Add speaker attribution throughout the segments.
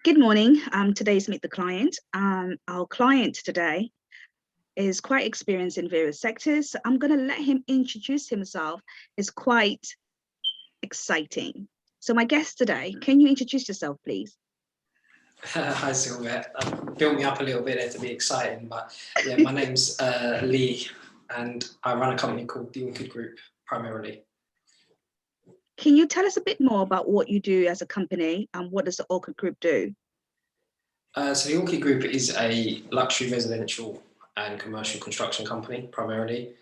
Speaker 1: Good morning. Today's Meet the Client. Our client today is quite experienced in various sectors. So I'm going to let him introduce himself. It's quite exciting. So my guest today, can you introduce yourself, please?
Speaker 2: Hi Sylvia. Built me up a little bit there to be exciting, but yeah, my name's Lee, and I run a company called the Orchid Group primarily.
Speaker 1: Can you tell us a bit more about what you do as a company and what does the Orchid Group do?
Speaker 2: So the Orchid Group is a luxury residential and commercial construction company primarily.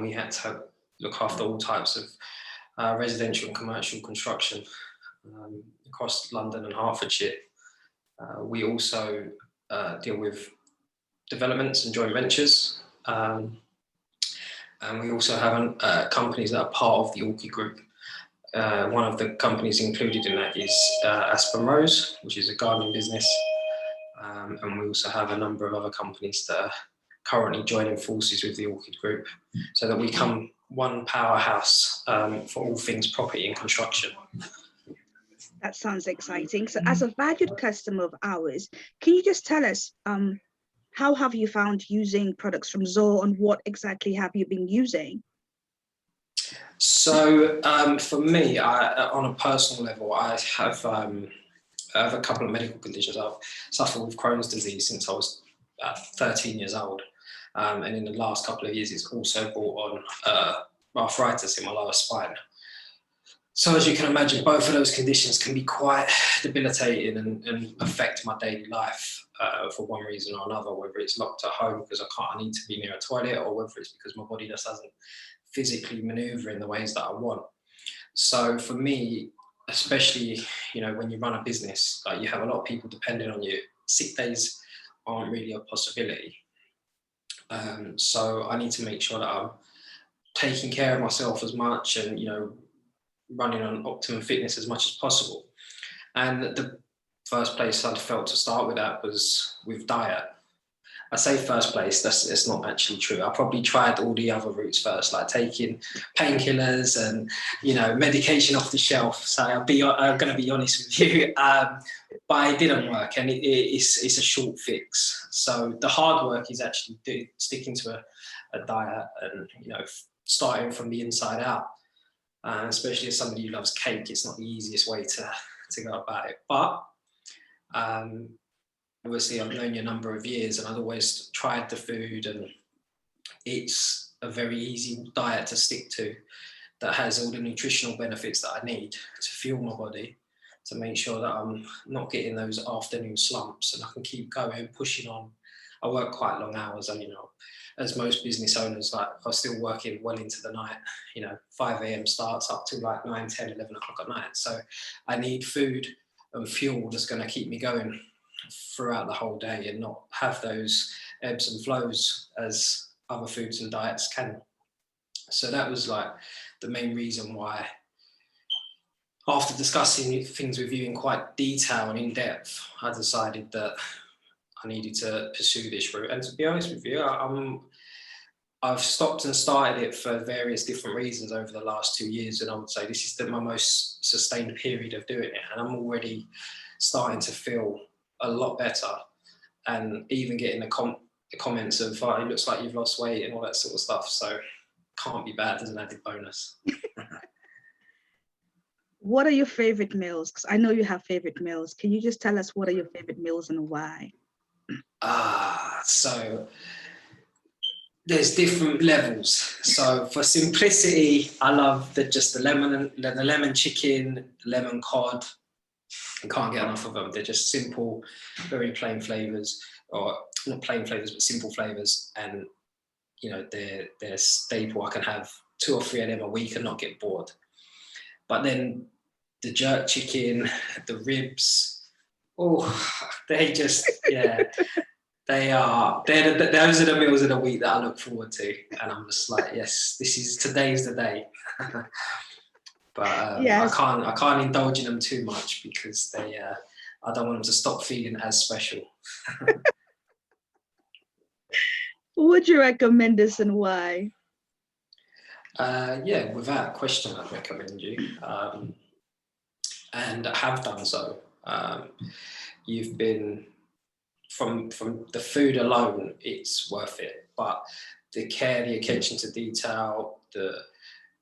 Speaker 2: We had to look after all types of residential and commercial construction across London and Hertfordshire. We also deal with developments and joint ventures. And we also have companies that are part of the Orchid Group. One of the companies included in that is Aspen Rose, which is a gardening business. And we also have a number of other companies that are currently joining forces with the Orchid Group so that we become one powerhouse for all things property and construction.
Speaker 1: That sounds exciting. So as a valued customer of ours, can you just tell us how have you found using products from Zoro and what exactly have you been using?
Speaker 2: So for me, on a personal level, I have a couple of medical conditions. I've suffered with Crohn's disease since I was 13 years old. And in the last couple of years, it's also brought on arthritis in my lower spine. So as you can imagine, both of those conditions can be quite debilitating and affect my daily life for one reason or another, whether it's locked at home because I need to be near a toilet, or whether it's because my body just doesn't physically maneuver in the ways that I want. So for me, especially, when you run a business, like you have a lot of people depending on you, sick days aren't really a possibility. So I need to make sure that I'm taking care of myself as much and, running on optimum fitness as much as possible. And the first place I felt to start with that was with diet. I say first place, that's not actually true. I probably tried all the other routes first, like taking painkillers and, medication off the shelf. So I'm going to be honest with you, but it didn't work, and it's a short fix. So the hard work is actually sticking to a diet and, starting from the inside out. Especially as somebody who loves cake, it's not the easiest way to go about it. But obviously, I've known you a number of years, and I've always tried the food, and it's a very easy diet to stick to that has all the nutritional benefits that I need to fuel my body, to make sure that I'm not getting those afternoon slumps, and I can keep going, pushing on. I work quite long hours, and as most business owners, like I'm still working well into the night, 5 a.m. starts up to like 9, 10, 11 o'clock at night. So I need food and fuel that's going to keep me going throughout the whole day and not have those ebbs and flows as other foods and diets can. So that was like the main reason why, after discussing things with you in quite detail and in depth, I decided that I needed to pursue this route. And to be honest with you, I've stopped and started it for various different reasons over the last 2 years, and I would say this is my most sustained period of doing it, and I'm already starting to feel a lot better, and even getting the comments of it looks like you've lost weight and all that sort of stuff, so can't be bad as an added bonus.
Speaker 1: What are your favorite meals? Because I know you have favorite meals. Can you just tell us what are your favorite meals and why?
Speaker 2: So there's different levels. So for simplicity, I love the lemon chicken, lemon cod. I can't get enough of them. They're just simple, very plain flavors, or not plain flavors, but simple flavors. And they're staple. I can have 2 or 3 of them a week and not get bored. But then the jerk chicken, the ribs, they just, yeah. Those are the meals of the week that I look forward to, and I'm just like, yes, today's the day. But yes. I can't indulge in them too much because I don't want them to stop feeling as special.
Speaker 1: Would you recommend this and why?
Speaker 2: Yeah, without question, I'd recommend you, and I have done so. You've been, from the food alone, it's worth it. But the care, the attention to detail, the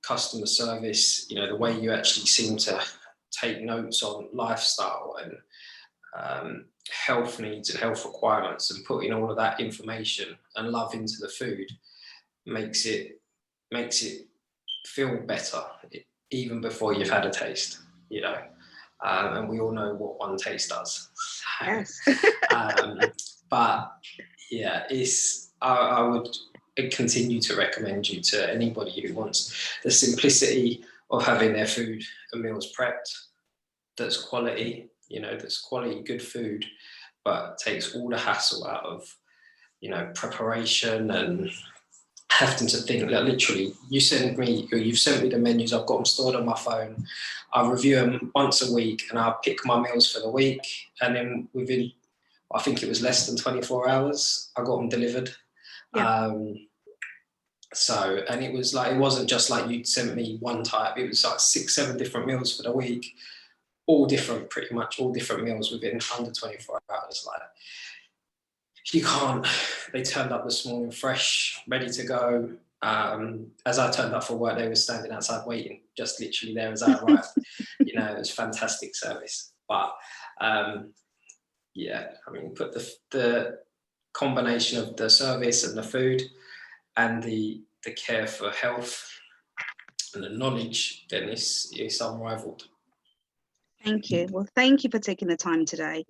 Speaker 2: customer service, you know, the way you actually seem to take notes on lifestyle and health needs and health requirements, and putting all of that information and love into the food makes it feel better even before you've had a taste, you know. And we all know what one taste does.
Speaker 1: Yes.
Speaker 2: But yeah, I would continue to recommend you to anybody who wants the simplicity of having their food and meals prepped, that's quality, you know, that's quality, good food, but takes all the hassle out of, you know, preparation and having to think. Like, literally, you've sent me the menus, I've got them stored on my phone, I review them once a week, and I pick my meals for the week, and then within, I think it was less than 24 hours, I got them delivered.
Speaker 1: Yeah.
Speaker 2: So, and it was like, it wasn't just like you'd sent me one type, it was like 6-7 different meals for the week, all different, pretty much all different meals within under 24 hours. Like, you can't, they turned up this morning fresh, ready to go. As I turned up for work, they were standing outside waiting, just literally there as I arrived. You know, it was fantastic service. But yeah, I mean, put the combination of the service and the food and the care for health and the knowledge, then it's unrivaled.
Speaker 1: Thank you. Well, thank you for taking the time today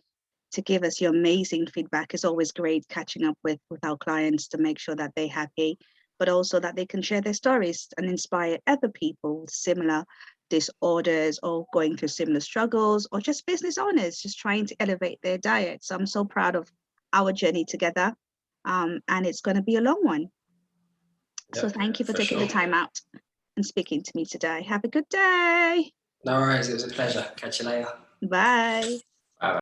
Speaker 1: to give us your amazing feedback. It's always great catching up with our clients to make sure that they're happy, but also that they can share their stories and inspire other people with similar disorders or going through similar struggles, or just business owners just trying to elevate their diet. So I'm so proud of our journey together, and it's going to be a long one. So thank you for taking the time out and speaking to me today. Have a good day.
Speaker 2: No worries, it was a pleasure. Catch you later.
Speaker 1: Bye.